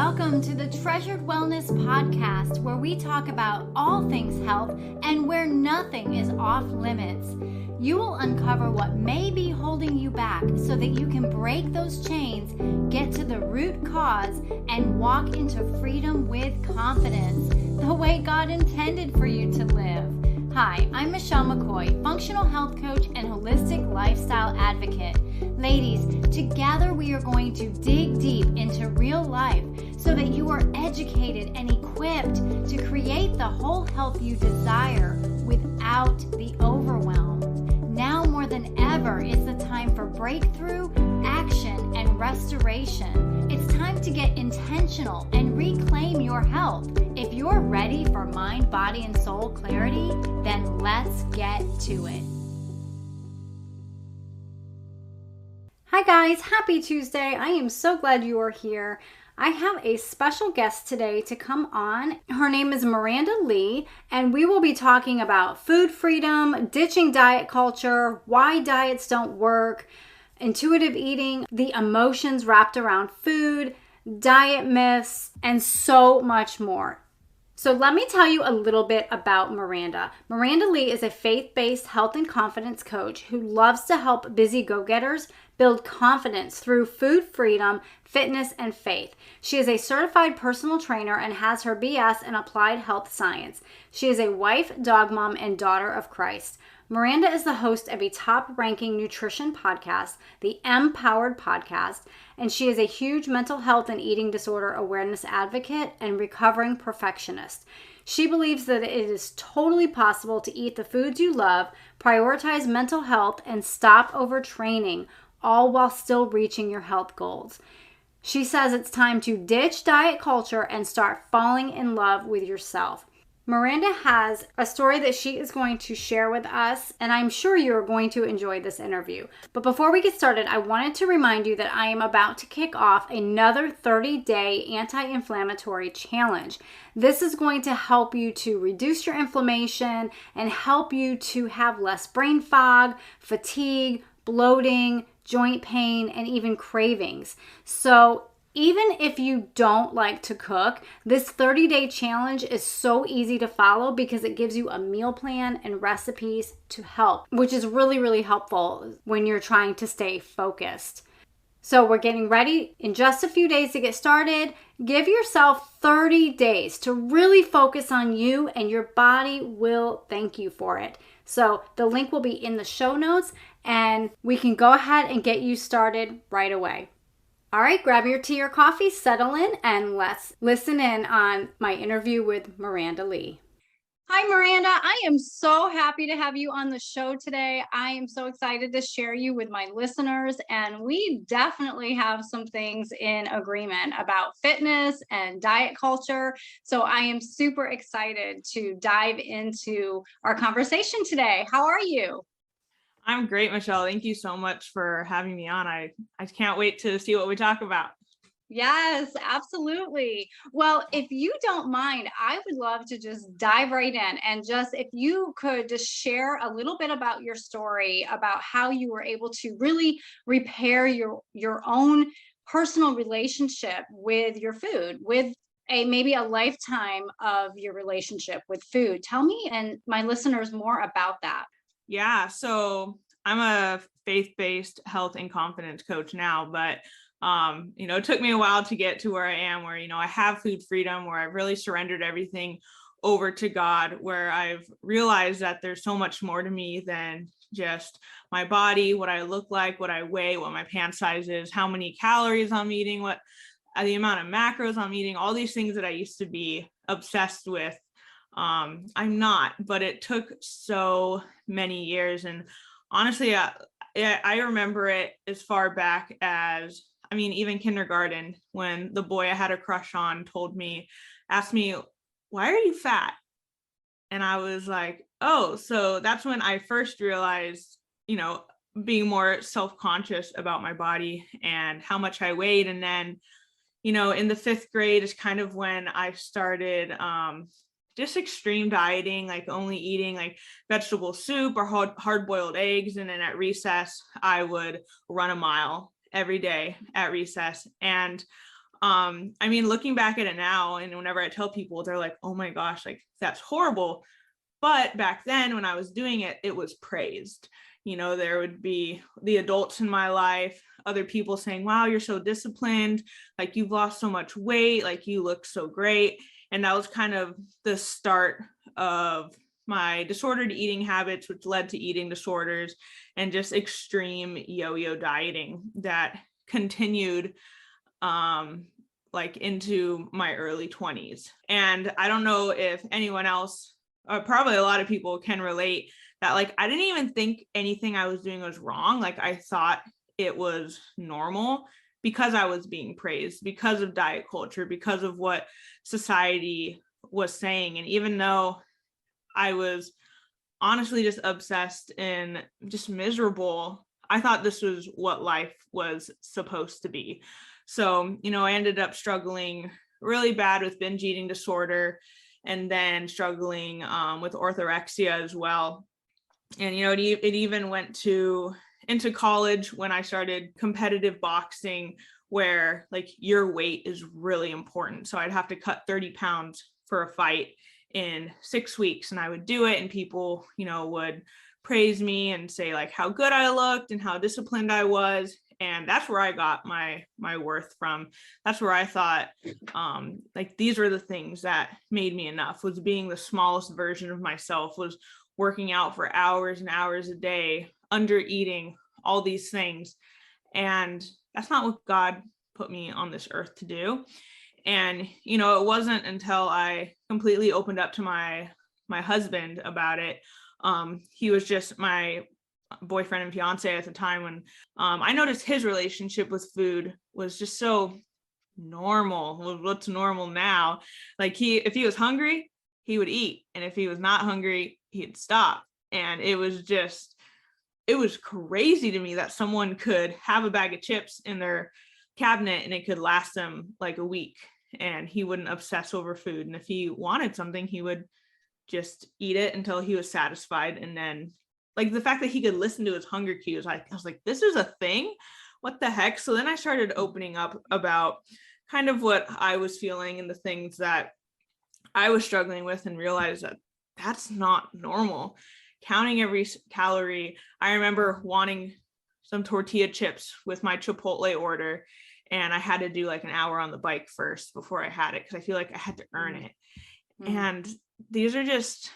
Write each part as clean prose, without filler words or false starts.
Welcome to the Treasured Wellness Podcast, where we talk about all things health and where nothing is off limits. You will uncover what may be holding you back so that you can break those chains, get to the root cause, and walk into freedom with confidence, the way God intended for you to live. Hi, I'm Michelle McCoy, functional health coach and holistic lifestyle advocate. Ladies, together we are going to dig deep into real life so that you are educated and equipped to create the whole health you desire without the overwhelm. Now more than ever is the time for breakthrough, action, and restoration. It's time to get intentional and reclaim your health. If you're ready for mind, body, and soul clarity, then let's get to it. Hi guys, happy Tuesday. I am so glad you are here. I have a special guest today to come on. Her name is Miranda Lee, and we will be talking about food freedom, ditching diet culture, why diets don't work, intuitive eating, the emotions wrapped around food, diet myths, and so much more. So let me tell you a little bit about Miranda. Miranda Lee is a faith-based health and confidence coach who loves to help busy go-getters build confidence through food freedom, fitness, and faith. She is a certified personal trainer and has her BS in applied health science. She is a wife, dog mom, and daughter of Christ. Miranda is the host of a top-ranking nutrition podcast, the Empowered Podcast, and she is a huge mental health and eating disorder awareness advocate and recovering perfectionist. She believes that it is totally possible to eat the foods you love, prioritize mental health, and stop overtraining, all while still reaching your health goals. She says it's time to ditch diet culture and start falling in love with yourself. Miranda has a story that she is going to share with us, and I'm sure you're going to enjoy this interview. But before we get started, I wanted to remind you that I am about to kick off another 30-day anti-inflammatory challenge. This is going to help you to reduce your inflammation and help you to have less brain fog, fatigue, bloating, joint pain, and even cravings. So even if you don't like to cook, this 30-day challenge is so easy to follow because it gives you a meal plan and recipes to help, which is really, really helpful when you're trying to stay focused. So we're getting ready in just a few days to get started. Give yourself 30 days to really focus on you, and your body will thank you for it. So the link will be in the show notes, and we can go ahead and get you started right away. All right, grab your tea or coffee, settle in, and let's listen in on my interview with Miranda Lee. Hi, Miranda. I am so happy to have you on the show today. I am so excited to share you with my listeners, and we definitely have some things in agreement about fitness and diet culture. So I am super excited to dive into our conversation today. How are you? I'm great, Michelle. Thank you so much for having me on. I can't wait to see what we talk about. Yes, absolutely. Well, if you don't mind, I would love to just dive right in, and just if you could just share a little bit about your story, about how you were able to really repair your own personal relationship with your food, with maybe a lifetime of your relationship with food. Tell me and my listeners more about that. Yeah, so I'm a faith-based health and confidence coach now, but it took me a while to get to where I am, where, I have food freedom, where I've really surrendered everything over to God, where I've realized that there's so much more to me than just my body, what I look like, what I weigh, what my pant size is, how many calories I'm eating, what the amount of macros I'm eating, all these things that I used to be obsessed with. I'm not, but it took so many years. And honestly, I remember it as far back as, even kindergarten, when the boy I had a crush on asked me, why are you fat? And I was like, oh, so that's when I first realized, being more self-conscious about my body and how much I weighed. And then, in the 5th grade is kind of when I started, just extreme dieting, like only eating like vegetable soup or hard-boiled eggs. And then at recess, I would run a mile every day at recess. And I mean, looking back at it now, and whenever I tell people, they're like, oh my gosh, like that's horrible. But back then when I was doing it, it was praised. There would be the adults in my life, other people saying, wow, you're so disciplined, like you've lost so much weight, like you look so great. And that was kind of the start of my disordered eating habits, which led to eating disorders and just extreme yo-yo dieting that continued like into my early 20s. And I don't know if anyone else, or probably a lot of people can relate, that like I didn't even think anything I was doing was wrong. Like I thought it was normal because I was being praised, because of diet culture, because of what society was saying. And even though I was honestly just obsessed and just miserable, I thought this was what life was supposed to be. So, I ended up struggling really bad with binge eating disorder, and then struggling with orthorexia as well. And, it even went into college when I started competitive boxing, where like your weight is really important. So I'd have to cut 30 pounds for a fight in 6 weeks, and I would do it, and people, would praise me and say like how good I looked and how disciplined I was. And that's where I got my worth from. That's where I thought like these were the things that made me enough, was being the smallest version of myself, was working out for hours and hours a day, under eating, all these things. And that's not what God put me on this earth to do. And, it wasn't until I completely opened up to my husband about it. He was just my boyfriend and fiance at the time, when I noticed his relationship with food was just so normal. What's normal now? Like if he was hungry, he would eat. And if he was not hungry, he'd stop. And it was crazy to me that someone could have a bag of chips in their cabinet and it could last them like a week, and he wouldn't obsess over food. And if he wanted something, he would just eat it until he was satisfied. And then like the fact that he could listen to his hunger cues, I was like, this is a thing? What the heck? So then I started opening up about kind of what I was feeling and the things that I was struggling with, and realized that that's not normal. Counting every calorie. I remember wanting some tortilla chips with my Chipotle order, and I had to do like an hour on the bike first before I had it, because I feel like I had to earn it. And these are just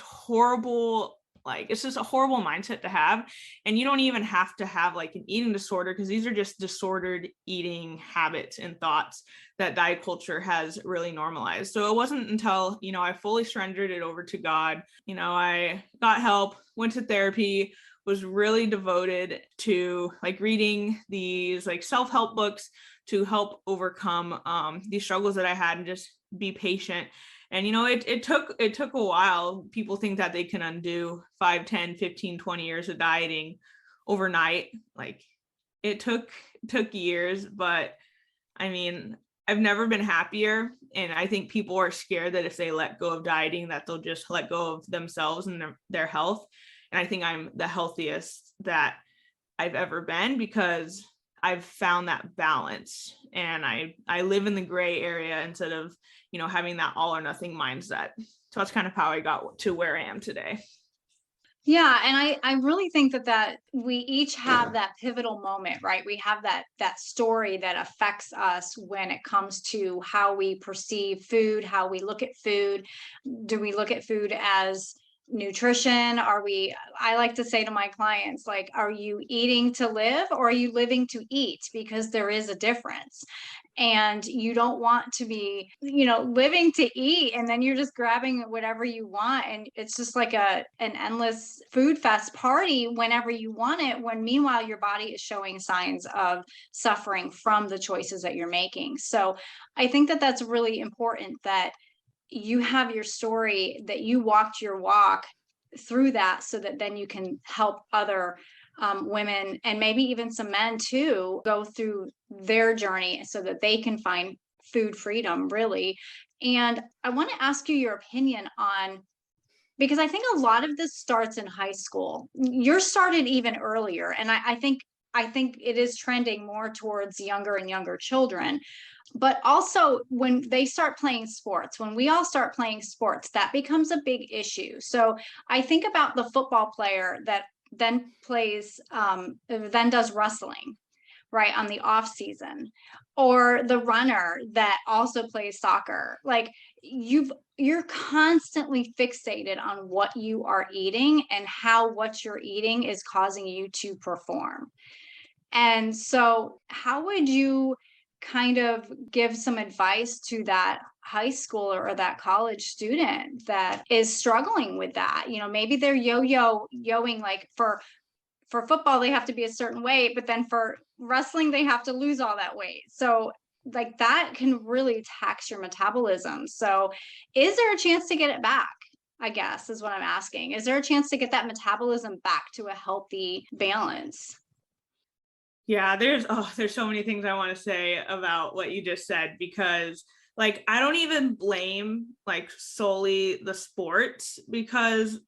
horrible, like it's just a horrible mindset to have. And you don't even have to have like an eating disorder, because these are just disordered eating habits and thoughts that diet culture has really normalized. So it wasn't until, I fully surrendered it over to God. I got help, went to therapy, was really devoted to like reading these like self-help books to help overcome these struggles that I had, and just be patient. And, it took a while. People think that they can undo 5, 10, 15, 20 years of dieting overnight. Like it took years, but I mean, I've never been happier. And I think people are scared that if they let go of dieting, that they'll just let go of themselves and their health. And I think I'm the healthiest that I've ever been, because I've found that balance, and I live in the gray area instead of, having that all or nothing mindset. So that's kind of how I got to where I am today. Yeah. And I really think that we each have that pivotal moment, right? We have that story that affects us when it comes to how we perceive food, how we look at food. Do we look at food as nutrition? I like to say to my clients, like, are you eating to live, or are you living to eat? Because there is a difference. And you don't want to be, living to eat, and then you're just grabbing whatever you want, and it's just like an endless food fest party whenever you want it, when meanwhile your body is showing signs of suffering from the choices that you're making. So I think that that's really important, that you have your story, that you walked your walk through that, so that then you can help other women, and maybe even some men too, go through their journey so that they can find food freedom, really. And I want to ask you your opinion on, because I think a lot of this starts in high school. Yours started even earlier. And I think I think it is trending more towards younger and younger children. But also, when they start playing sports, when we all start playing sports, that becomes a big issue. So I think about the football player that then then does wrestling, right, on the off season, or the runner that also plays soccer. Like, you're constantly fixated on what you are eating and how what you're eating is causing you to perform. And so, how would you kind of give some advice to that high schooler or that college student that is struggling with that? Maybe they're yoing, like for football they have to be a certain weight, but then for wrestling they have to lose all that weight. So like that can really tax your metabolism. So is there a chance to get it back? I guess is what I'm asking. Is there a chance to get that metabolism back to a healthy balance? Yeah, there's so many things I want to say about what you just said, because like I don't even blame like solely the sports, because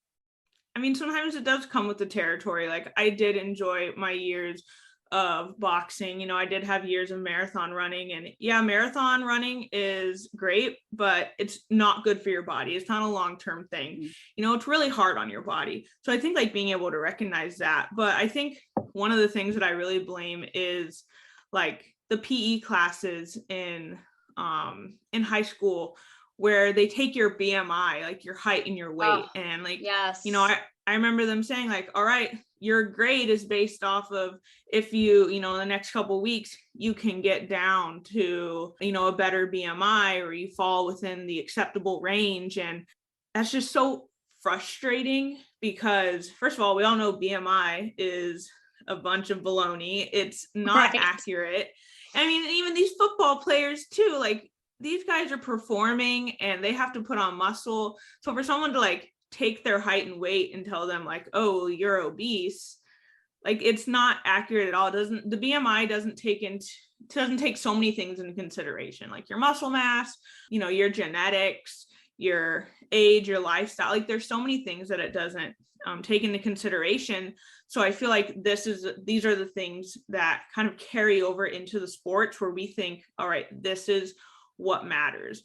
I mean sometimes it does come with the territory. Like I did enjoy my years of boxing. I did have years of marathon running, and yeah, marathon running is great, but it's not good for your body. It's not a long-term thing. It's really hard on your body. So I think like being able to recognize that. But I think one of the things that I really blame is like the PE classes in high school, where they take your BMI, like your height and your weight. And like, yes, I remember them saying like, all right, your grade is based off of if you, in the next couple of weeks, you can get down to, a better BMI, or you fall within the acceptable range. And that's just so frustrating, because first of all, we all know BMI is a bunch of baloney. It's not right, accurate. I mean, even these football players too, like these guys are performing and they have to put on muscle. So for someone to like take their height and weight and tell them like, oh, you're obese, like it's not accurate at all. The BMI doesn't take so many things into consideration, like your muscle mass, your genetics, your age, your lifestyle. Like there's so many things that it doesn't take into consideration. So I feel like these are the things that kind of carry over into the sports, where we think, all right, this is what matters.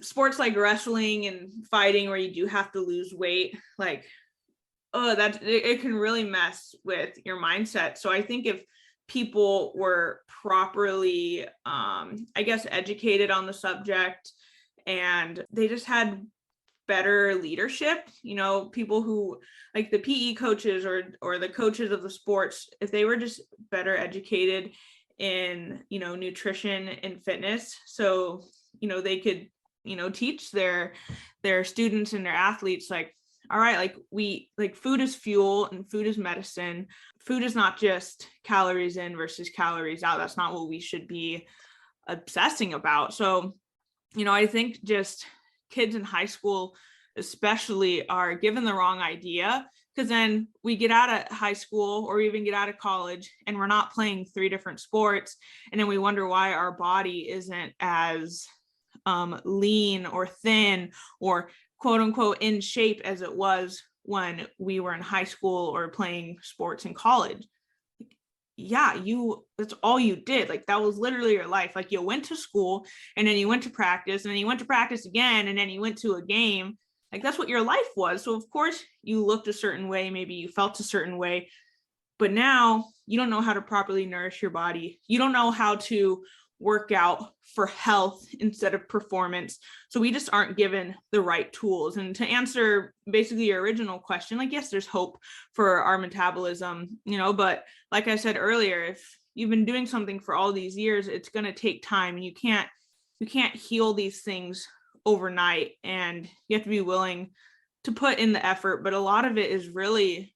Sports like wrestling and fighting, where you do have to lose weight, like, it can really mess with your mindset. So I think if people were properly, I guess, educated on the subject, and they just had better leadership, people who like the PE coaches or the coaches of the sports, if they were just better educated in, nutrition and fitness, so, they could, teach their students and their athletes, like, all right, like food is fuel and food is medicine. Food is not just calories in versus calories out. That's not what we should be obsessing about. So, I think just kids in high school especially are given the wrong idea, because then we get out of high school or even get out of college and we're not playing 3 different sports. And then we wonder why our body isn't as lean or thin or quote unquote in shape as it was when we were in high school or playing sports in college. Yeah, that's all you did. Like that was literally your life. Like you went to school and then you went to practice and then you went to practice again and then you went to a game. Like that's what your life was. So of course you looked a certain way, maybe you felt a certain way, but now you don't know how to properly nourish your body. You don't know how to work out for health instead of performance. So we just aren't given the right tools. And to answer basically your original question, like, yes, there's hope for our metabolism, but like I said earlier, if you've been doing something for all these years, it's going to take time, and you can't heal these things overnight, and you have to be willing to put in the effort. But a lot of it is really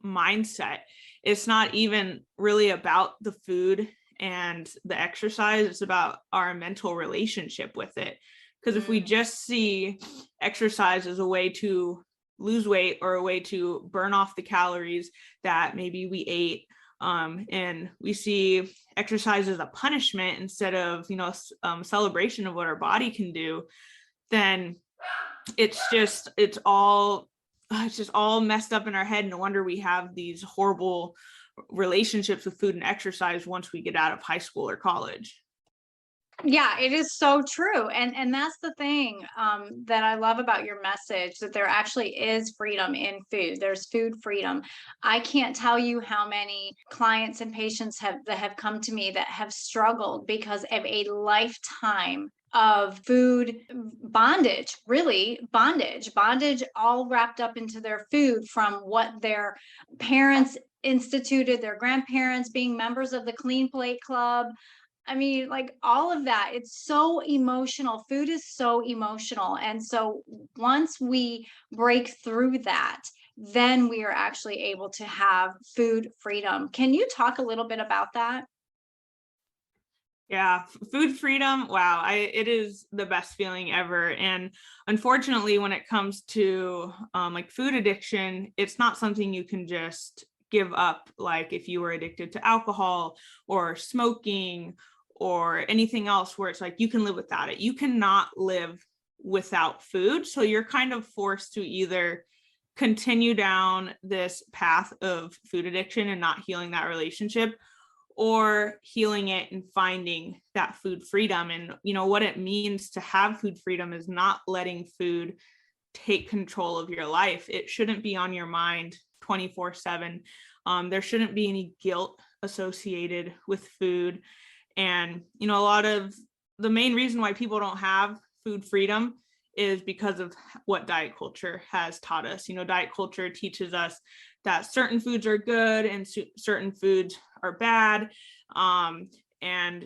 mindset. It's not even really about the food and the exercise. It's about our mental relationship with it. Because if we just see exercise as a way to lose weight or a way to burn off the calories that maybe we ate, and we see exercise as a punishment instead of, celebration of what our body can do, then it's all it's just all messed up in our head. No wonder we have these horrible relationships with food and exercise once we get out of high school or college. Yeah, it is so true. And that's the thing that I love about your message, that there actually is freedom in food. There's food freedom. I can't tell you how many clients and patients that have come to me that have struggled because of a lifetime of food bondage, really bondage all wrapped up into their food, from what their parents instituted, their grandparents being members of the Clean Plate Club. I mean, like, all of that, it's so emotional. Food is so emotional. And so once we break through that, then we are actually able to have food freedom. Can you talk a little bit about that? Yeah, food freedom. Wow, it is the best feeling ever. And unfortunately, when it comes to like food addiction, it's not something you can just give up. Like if you were addicted to alcohol or smoking or anything else, where it's like you can live without it. You cannot live without food. So you're kind of forced to either continue down this path of food addiction and not healing that relationship, or healing it and finding that food freedom. And what it means to have food freedom is not letting food take control of your life. It shouldn't be on your mind 24/7. There shouldn't be any guilt associated with food. And a lot of the main reason why people don't have food freedom is because of what diet culture has taught us. Diet culture teaches us that certain foods are good and certain foods are bad. And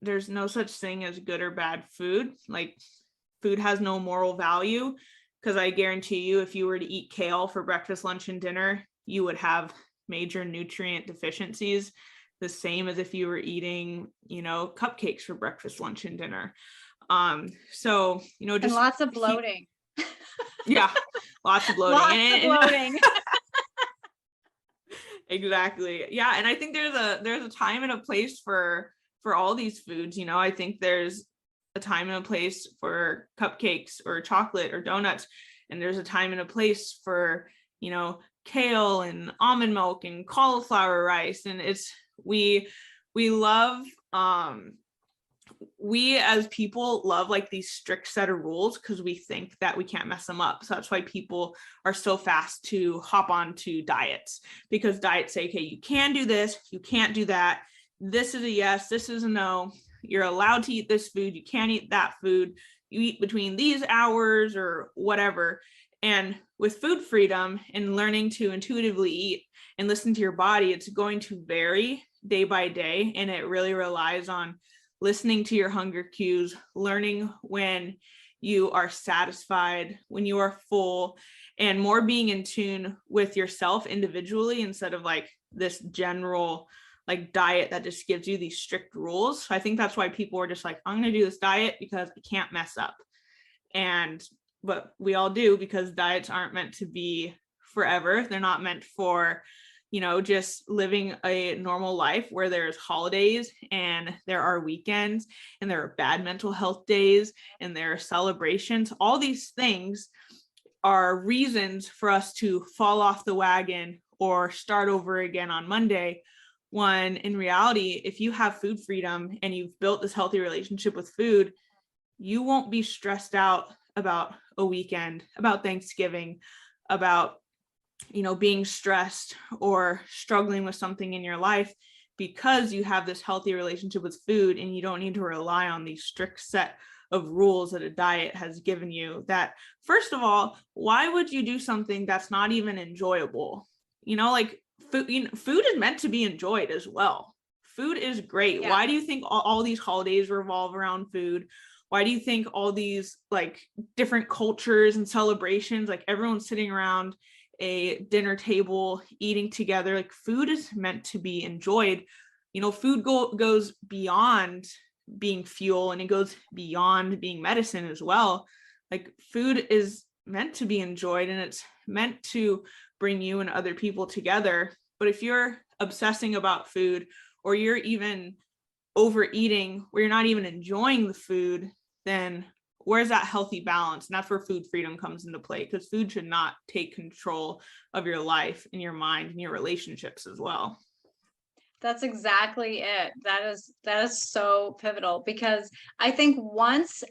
there's no such thing as good or bad food. Like, food has no moral value, because I guarantee you, if you were to eat kale for breakfast, lunch, and dinner, you would have major nutrient deficiencies, the same as if you were eating, cupcakes for breakfast, lunch, and dinner. So, And just lots of bloating. Yeah, lots of bloating. Lots of bloating. Exactly. Yeah, and I think there's a time and a place for all these foods. I think there's a time and a place for cupcakes or chocolate or donuts, and there's a time and a place for kale and almond milk and cauliflower rice. And we love we as people love like these strict set of rules, because we think that we can't mess them up. So that's why people are so fast to hop onto diets, because diets say, okay, you can do this, you can't do that. This is a yes, this is a no. You're allowed to eat this food, you can't eat that food. You eat between these hours or whatever. And with food freedom and learning to intuitively eat and listen to your body, it's going to vary day by day. And it really relies on listening to your hunger cues, learning when you are satisfied, when you are full, and more being in tune with yourself individually, instead of like this general like diet that just gives you these strict rules. So I think that's why people are just like, I'm going to do this diet because I can't mess up. But we all do, because diets aren't meant to be forever. They're not meant for just living a normal life where there's holidays and there are weekends and there are bad mental health days and there are celebrations. All these things are reasons for us to fall off the wagon or start over again on Monday, when in reality, if you have food freedom and you've built this healthy relationship with food, you won't be stressed out about a weekend, about Thanksgiving, about being stressed or struggling with something in your life, because you have this healthy relationship with food and you don't need to rely on these strict set of rules that a diet has given you. That, first of all, why would you do something that's not even enjoyable? Like food is meant to be enjoyed as well. Food is great. Yeah. Why do you think all these holidays revolve around food? Why do you think all these like different cultures and celebrations, like everyone's sitting around a dinner table eating together? Like, food is meant to be enjoyed. Food goes beyond being fuel, and it goes beyond being medicine as well. Like, food is meant to be enjoyed, and it's meant to bring you and other people together. But if you're obsessing about food, or you're even overeating where you're not even enjoying the food, then where's that healthy balance? And that's where food freedom comes into play, because food should not take control of your life and your mind and your relationships as well. That's exactly it. That is so pivotal, because I think once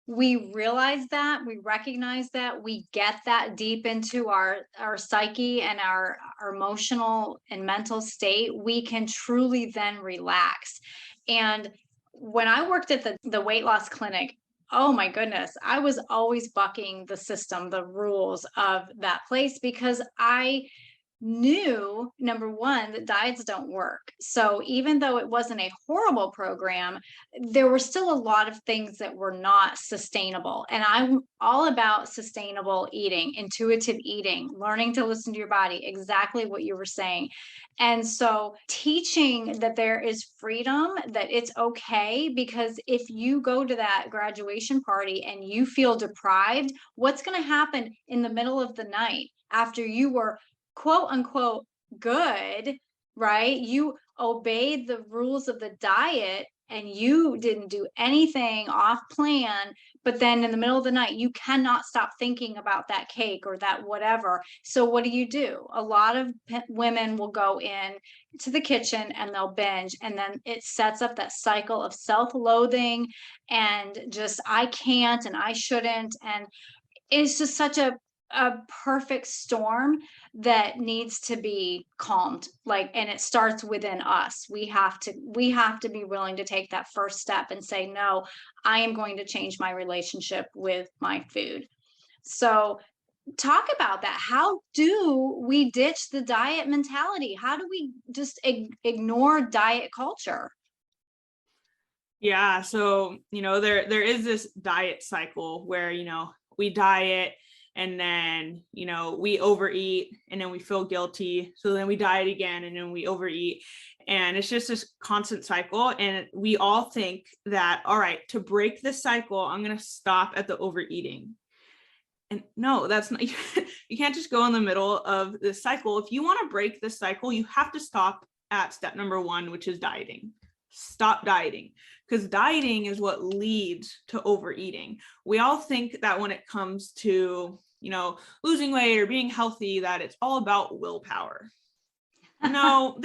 we realize that, we recognize that, we get that deep into our psyche and our emotional and mental state, we can truly then relax. And when I worked at the weight loss clinic, oh my goodness, I was always bucking the system, the rules of that place, because I knew, number one, that diets don't work. So even though it wasn't a horrible program, there were still a lot of things that were not sustainable. And I'm all about sustainable eating, intuitive eating, learning to listen to your body, exactly what you were saying. And so teaching that there is freedom, that it's okay, because if you go to that graduation party and you feel deprived, what's going to happen in the middle of the night after you were quote unquote good, right? You obeyed the rules of the diet and you didn't do anything off plan, but then in the middle of the night, you cannot stop thinking about that cake or that whatever. So what do? A lot of women will go in to the kitchen and they'll binge, and then it sets up that cycle of self-loathing and just, I can't and I shouldn't. And it's just such a perfect storm that needs to be calmed, like, and it starts within us. We have to be willing to take that first step and say, no, I am going to change my relationship with my food. So talk about that. How do we ditch the diet mentality? How do we just ignore diet culture? Yeah. So, there is this diet cycle where, we diet and then, we overeat and then we feel guilty. So then we diet again and then we overeat. And it's just this constant cycle. And we all think that, all right, to break this cycle, I'm going to stop at the overeating. And no, that's not, you can't just go in the middle of this cycle. If you want to break this cycle, you have to stop at step number 1, which is dieting. Stop dieting, because dieting is what leads to overeating. We all think that when it comes to, losing weight or being healthy, that it's all about willpower. No,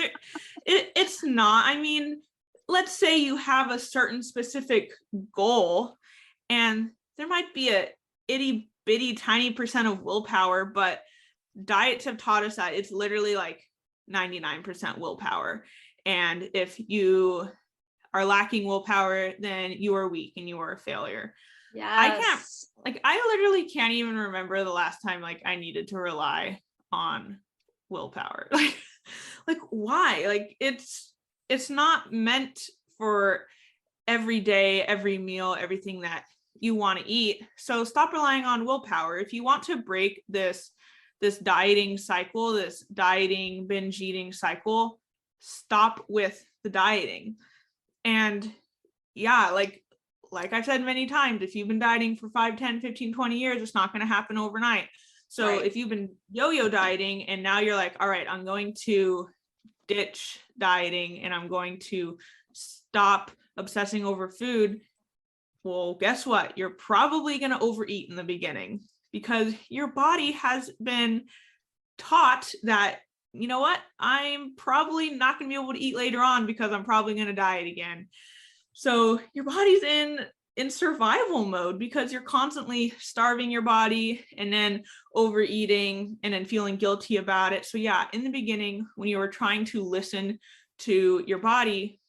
it's not. I mean, let's say you have a certain specific goal and there might be a itty bitty tiny percent of willpower, but diets have taught us that it's literally like 99% willpower. And if you are lacking willpower, then you are weak and you are a failure. Yes. I literally can't even remember the last time I needed to rely on willpower. Like why? It's not meant for every day, every meal, everything that you want to eat. So stop relying on willpower. If you want to break this dieting cycle, this dieting binge eating cycle, stop with the dieting. And yeah, like I've said many times, if you've been dieting for 5, 10, 15, 20 years, it's not going to happen overnight. So right. If you've been yo-yo dieting and now you're like, all right, I'm going to ditch dieting and I'm going to stop obsessing over food. Well, guess what? You're probably going to overeat in the beginning, because your body has been taught that, you know what, I'm probably not going to be able to eat later on because I'm probably going to diet again. So your body's in survival mode because you're constantly starving your body and then overeating and then feeling guilty about it. So yeah, in the beginning, when you were trying to listen to your body,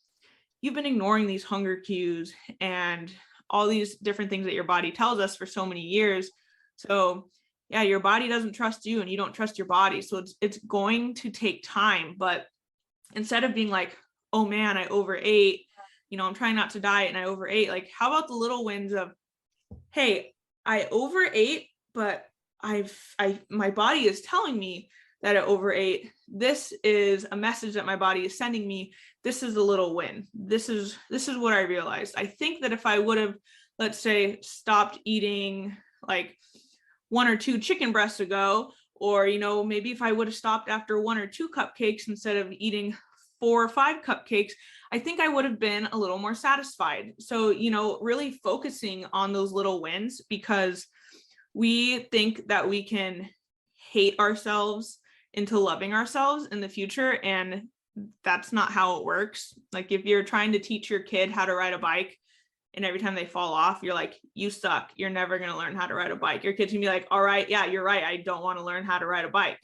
you've been ignoring these hunger cues and all these different things that your body tells us for so many years. So yeah, your body doesn't trust you and you don't trust your body. So it's going to take time. But instead of being like, oh man, I overate, I'm trying not to diet and I overate, like, how about the little wins of, hey, I overate, but my body is telling me that I overate. This is a message that my body is sending me. This is a little win. This is what I realized. I think that if I would have, let's say, stopped eating like 1 or 2 chicken breasts ago, or, maybe if I would have stopped after 1 or 2 cupcakes instead of eating 4 or 5 cupcakes, I think I would have been a little more satisfied. So, really focusing on those little wins, because we think that we can hate ourselves into loving ourselves in the future. And that's not how it works. Like if you're trying to teach your kid how to ride a bike and every time they fall off, you're like, you suck. You're never going to learn how to ride a bike. Your kid's gonna be like, all right, yeah, you're right. I don't want to learn how to ride a bike.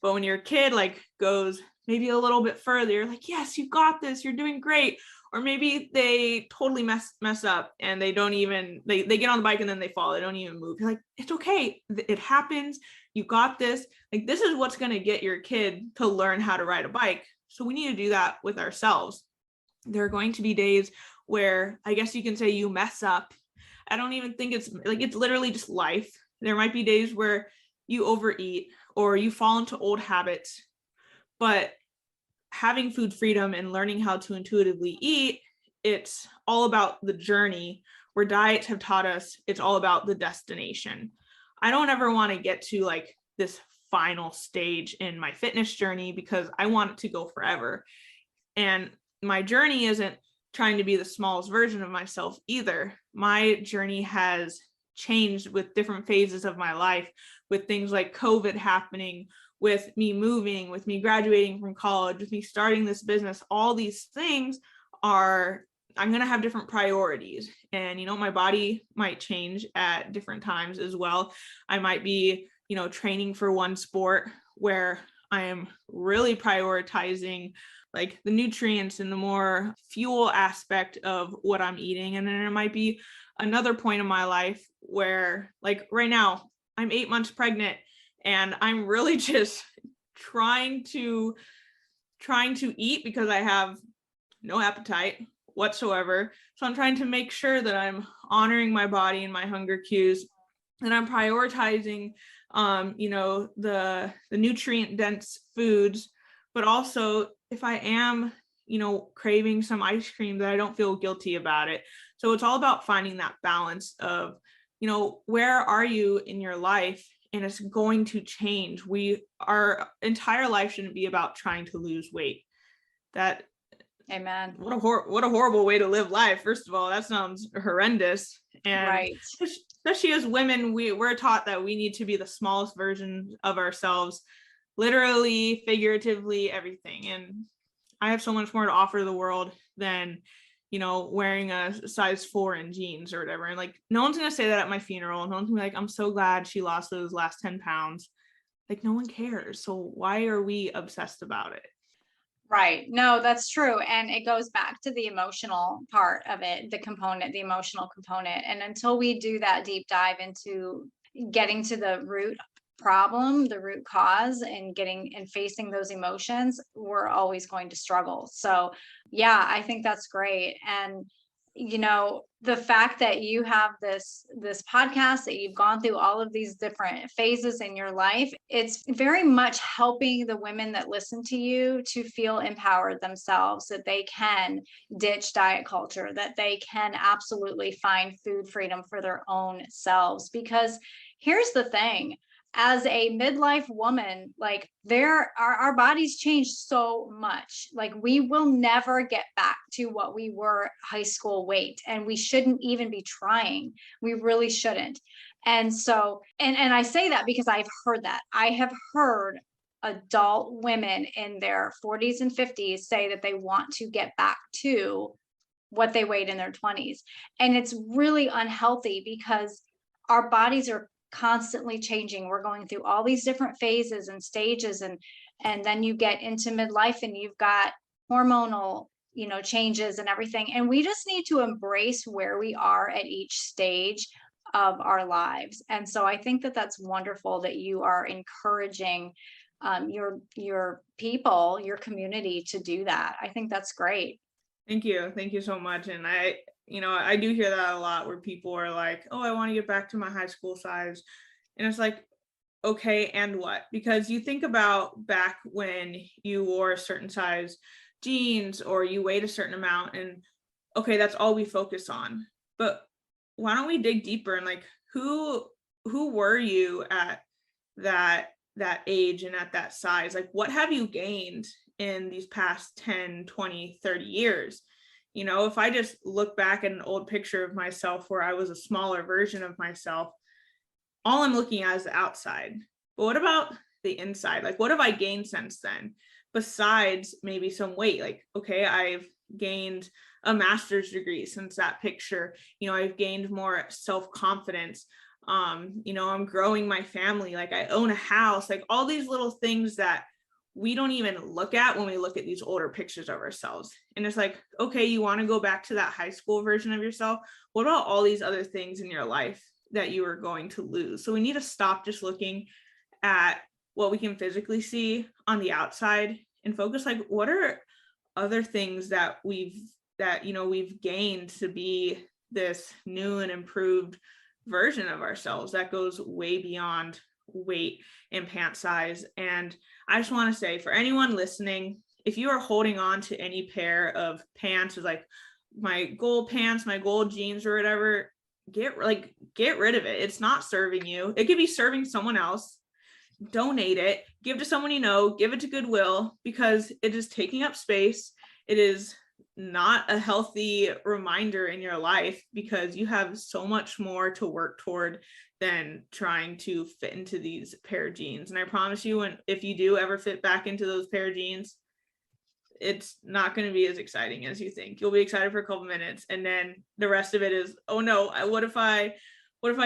But when your kid like goes maybe a little bit further, you're like, yes, you got this. You're doing great. Or maybe they totally mess up and they don't even, they get on the bike and then they fall. They don't even move. You're like, it's okay. It happens. You got this. Like, this is what's going to get your kid to learn how to ride a bike. So we need to do that with ourselves. There are going to be days where I guess you can say you mess up. I don't even think it's literally just life. There might be days where you overeat or you fall into old habits, but having food freedom and learning how to intuitively eat, it's all about the journey, where diets have taught us it's all about the destination. I don't ever want to get to like this final stage in my fitness journey because I want it to go forever. And my journey isn't trying to be the smallest version of myself either. My journey has changed with different phases of my life, with things like COVID happening, with me moving, with me graduating from college, with me starting this business. All these things are, I'm going to have different priorities. And, my body might change at different times as well. I might be, training for one sport where I am really prioritizing like the nutrients and the more fuel aspect of what I'm eating. And then there might be another point in my life where, like right now, I'm 8 months pregnant and I'm really just trying to eat because I have no appetite whatsoever. So I'm trying to make sure that I'm honoring my body and my hunger cues, and I'm prioritizing the nutrient dense foods, but also if I am craving some ice cream, that I don't feel guilty about it. So it's all about finding that balance of where are you in your life, and it's going to change. Our entire life shouldn't be about trying to lose weight. That Amen. What a horrible way to live life. First of all, that sounds horrendous. And right. Especially as women, we're taught that we need to be the smallest version of ourselves, literally, figuratively, everything. And I have so much more to offer the world than, wearing a size 4 in jeans or whatever. And like, no one's going to say that at my funeral. No one's going to be like, I'm so glad she lost those last 10 pounds. Like, no one cares. So why are we obsessed about it? Right. No, that's true. And it goes back to the emotional part of it, the emotional component. And until we do that deep dive into getting to the root problem, the root cause, and facing those emotions, we're always going to struggle. So yeah, I think that's great. And the fact that you have this podcast, that you've gone through all of these different phases in your life, it's very much helping the women that listen to you to feel empowered themselves, that they can ditch diet culture, that they can absolutely find food freedom for their own selves. Because here's the thing, as a midlife woman, like our bodies change so much. Like we will never get back to what we were high school weight, and we shouldn't even be trying. We really shouldn't. And so, and I say that because I've heard that. I have heard adult women in their 40s and 50s say that they want to get back to what they weighed in their 20s. And it's really unhealthy because our bodies are constantly changing. We're going through all these different phases and stages, and then you get into midlife and you've got hormonal changes and everything, and we just need to embrace where we are at each stage of our lives. And so I think that that's wonderful that you are encouraging your people, your community, to do that. I think that's great. Thank you so much. And I do hear that a lot, where people are like, oh, I want to get back to my high school size. And it's like, okay, and what? Because you think about back when you wore a certain size jeans or you weighed a certain amount, and okay, that's all we focus on. But why don't we dig deeper and like, who were you at that age and at that size? Like, what have you gained in these past 10, 20, 30 years. You know, if I just look back at an old picture of myself where I was a smaller version of myself, all I'm looking at is the outside. But what about the inside? Like, what have I gained since then? Besides maybe some weight, like, okay, I've gained a master's degree since that picture. You know, I've gained more self-confidence. You know, I'm growing my family. Like, I own a house, like all these little things that we don't even look at when we look at these older pictures of ourselves. And it's like, okay, you want to go back to that high school version of yourself. What about all these other things in your life that you are going to lose? So we need to stop just looking at what we can physically see on the outside and focus, like, what are other things that we've gained to be this new and improved version of ourselves that goes way beyond weight and pant size. And I just want to say, for anyone listening, if you are holding on to any pair of pants, is like my gold pants, my gold jeans or whatever, get rid of it. It's not serving you. It could be serving someone else. Donate it, give to someone you know, give it to Goodwill, because it is taking up space. It is not a healthy reminder in your life, because you have so much more to work toward than trying to fit into these pair of jeans. And I promise you, if you do ever fit back into those pair of jeans, it's not going to be as exciting as you think. You'll be excited for a couple minutes, and then the rest of it is, oh no, what if I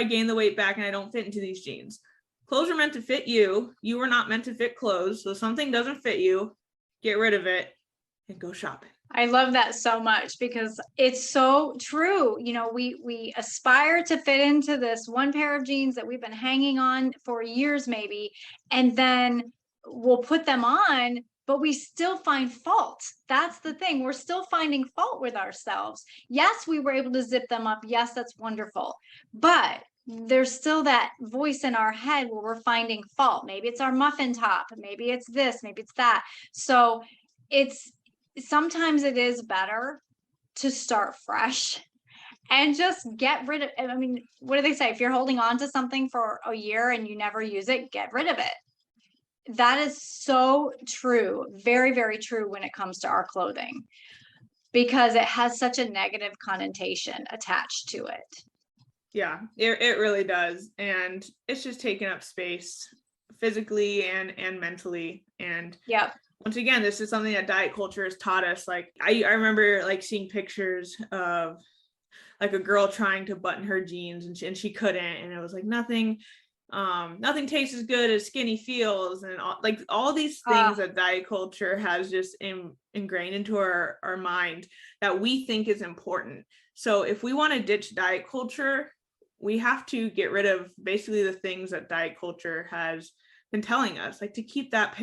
gain the weight back and I don't fit into these jeans? Clothes are meant to fit you. You are not meant to fit clothes. So if something doesn't fit you, get rid of it and go shopping. I love that so much, because it's so true. You know, we aspire to fit into this one pair of jeans that we've been hanging on for years maybe, and then we'll put them on, but we still find fault. That's the thing. We're still finding fault with ourselves. Yes, we were able to zip them up. Yes, that's wonderful. But there's still that voice in our head where we're finding fault. Maybe it's our muffin top, maybe it's this, maybe it's that. So sometimes it is better to start fresh and just get rid of, I mean, what do they say? If you're holding on to something for a year and you never use it, get rid of it. That is so true. Very, very true when it comes to our clothing, because it has such a negative connotation attached to it. Yeah, it really does. And it's just taking up space physically and mentally. And yeah, once again, this is something that diet culture has taught us. Like I remember like seeing pictures of like a girl trying to button her jeans and she couldn't. And it was like, nothing tastes as good as skinny feels. And all these things that diet culture has just ingrained into our mind that we think is important. So if we want to ditch diet culture, we have to get rid of basically the things that diet culture has been telling us, like to keep that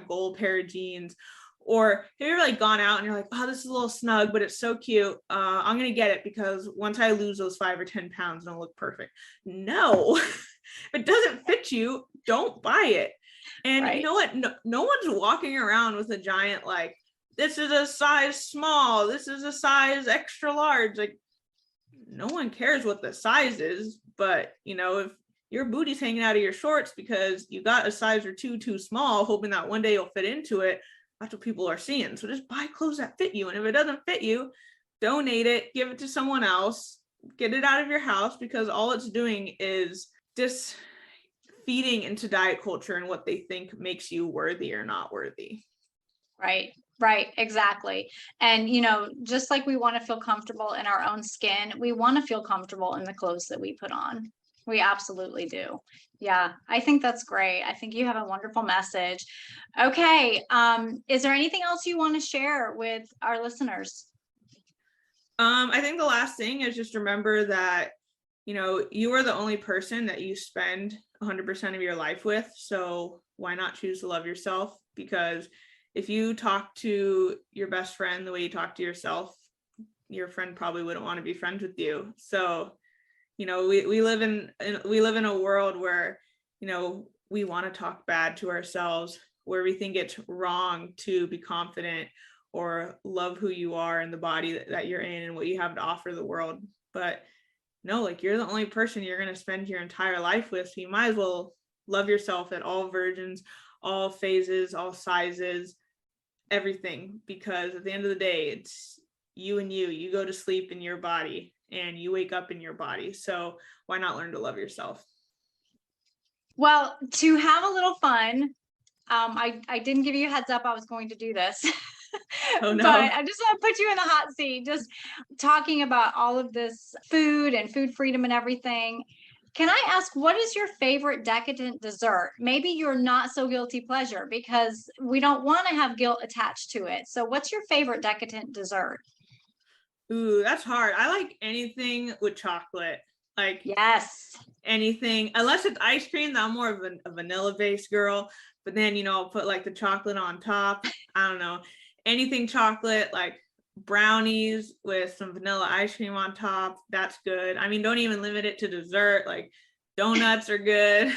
gold pair of jeans. Or have you ever like gone out and you're like, oh, this is a little snug, but it's so cute. I'm going to get it because once I lose those 5 or 10 pounds, it'll look perfect. No, if it doesn't fit you, don't buy it. And right. You know what? No one's walking around with a giant, like, this is a size small, this is a size extra large. Like, no one cares what the size is, but if your booty's hanging out of your shorts because you got a size or two too small, hoping that one day you'll fit into it, that's what people are seeing. So just buy clothes that fit you. And if it doesn't fit you, donate it, give it to someone else, get it out of your house, because all it's doing is just feeding into diet culture and what they think makes you worthy or not worthy. Right, exactly. And, just like we want to feel comfortable in our own skin, we want to feel comfortable in the clothes that we put on. We absolutely do. Yeah, I think that's great. I think you have a wonderful message. Okay. Is there anything else you want to share with our listeners? I think the last thing is just remember that, you are the only person that you spend 100% of your life with. So why not choose to love yourself? Because if you talk to your best friend the way you talk to yourself, your friend probably wouldn't want to be friends with you. So, we live in a world where, we want to talk bad to ourselves, where we think it's wrong to be confident or love who you are and the body that you're in and what you have to offer the world. But no, like, you're the only person you're going to spend your entire life with. So you might as well love yourself at all versions, all phases, all sizes, everything, because at the end of the day, it's you and you go to sleep in your body and you wake up in your body. So why not learn to love yourself? Well, to have a little fun, I didn't give you a heads up I was going to do this. Oh no. But I just want to put you in the hot seat, just talking about all of this food and food freedom and everything. Can I ask, what is your favorite decadent dessert? Maybe your not so guilty pleasure, because we don't want to have guilt attached to it. So what's your favorite decadent dessert? Ooh, that's hard. I like anything with chocolate. Like Yes. anything, unless it's ice cream, that I'm more of a vanilla based girl. But then, I'll put like the chocolate on top. I don't know. Anything chocolate, like brownies with some vanilla ice cream on top. That's good. I mean, don't even limit it to dessert. Like donuts are good.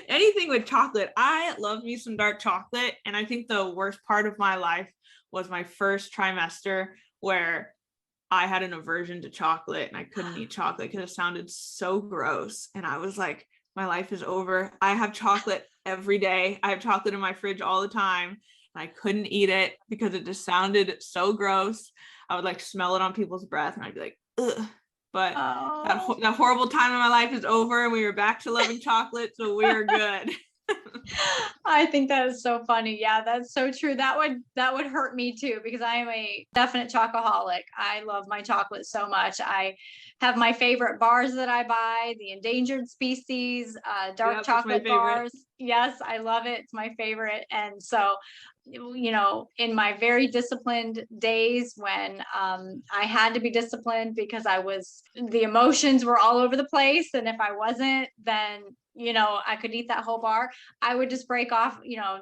Anything with chocolate. I love me some dark chocolate. And I think the worst part of my life was my first trimester, where I had an aversion to chocolate and I couldn't eat chocolate because it sounded so gross. And I was like, my life is over. I have chocolate every day. I have chocolate in my fridge all the time. And I couldn't eat it because it just sounded so gross. I would like smell it on people's breath and I'd be like, ugh. But that horrible time in my life is over and we were back to loving chocolate. So we're good. I think that is so funny. Yeah, that's so true. That would hurt me too, because I am a definite chocoholic. I love my chocolate so much. I have my favorite bars that I buy, the endangered species, dark chocolate bars. Yes, I love it. It's my favorite. And so, in my very disciplined days when I had to be disciplined because the emotions were all over the place. And if I wasn't, then I could eat that whole bar. I would just break off,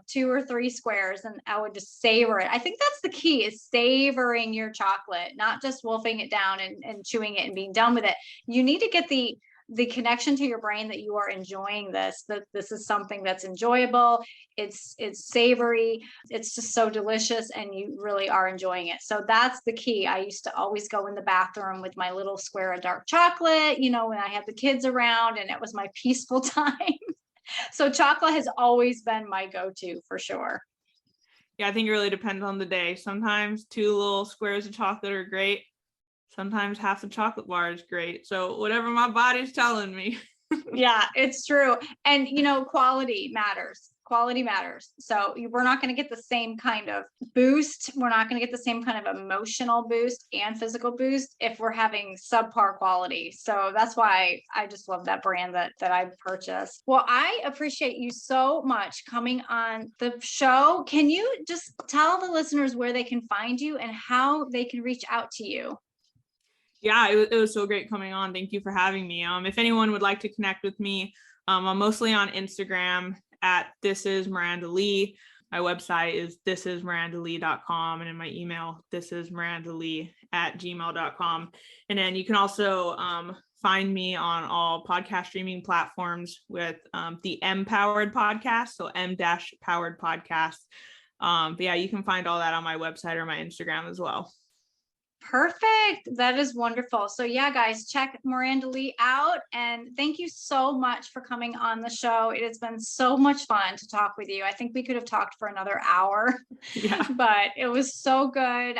2 or 3 squares and I would just savor it. I think that's the key, is savoring your chocolate, not just wolfing it down and chewing it and being done with it. You need to get the connection to your brain that you are enjoying this, that this is something that's enjoyable. It's savory. It's just so delicious and you really are enjoying it. So that's the key. I used to always go in the bathroom with my little square of dark chocolate, when I had the kids around, and it was my peaceful time. So chocolate has always been my go-to for sure. Yeah, I think it really depends on the day. Sometimes 2 little squares of chocolate are great. Sometimes half a chocolate bar is great. So whatever my body's telling me. Yeah, it's true. And, quality matters. Quality matters. So we're not going to get the same kind of boost. We're not going to get the same kind of emotional boost and physical boost if we're having subpar quality. So that's why I just love that brand that I purchased. Well, I appreciate you so much coming on the show. Can you just tell the listeners where they can find you and how they can reach out to you? Yeah, it was so great coming on. Thank you for having me. If anyone would like to connect with me, I'm mostly on Instagram at This Is Miranda Lee. My website is thisismirandalee.com, and in my email, thisismirandalee@gmail.com. And then you can also find me on all podcast streaming platforms with the M-Powered Podcast, so M-Powered Podcast. But yeah, you can find all that on my website or my Instagram as well. Perfect. That is wonderful. So yeah, guys, check Miranda Lee out. And thank you so much for coming on the show. It has been so much fun to talk with you. I think we could have talked for another hour, but it was so good.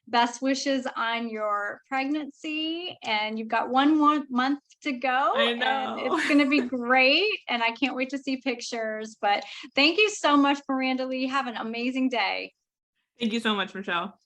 Best wishes on your pregnancy. And you've got 1 more month to go. I know. And it's going to be great. And I can't wait to see pictures. But thank you so much, Miranda Lee. Have an amazing day. Thank you so much, Michelle.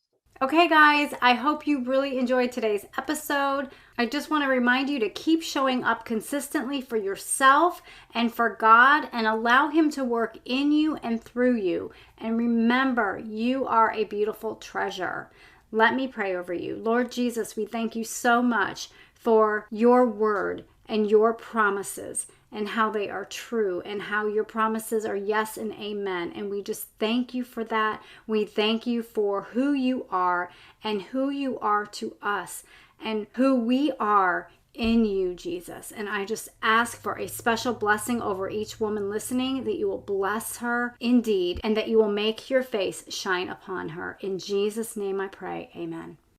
Okay, guys, I hope you really enjoyed today's episode. I just want to remind you to keep showing up consistently for yourself and for God, and allow Him to work in you and through you. And remember, you are a beautiful treasure. Let me pray over you. Lord Jesus, we thank you so much for your word and your promises, and how they are true, and how your promises are yes and amen. And we just thank you for that. We thank you for who you are and who you are to us and who we are in you, Jesus. And I just ask for a special blessing over each woman listening, that you will bless her indeed, and that you will make your face shine upon her. In Jesus' name I pray, amen.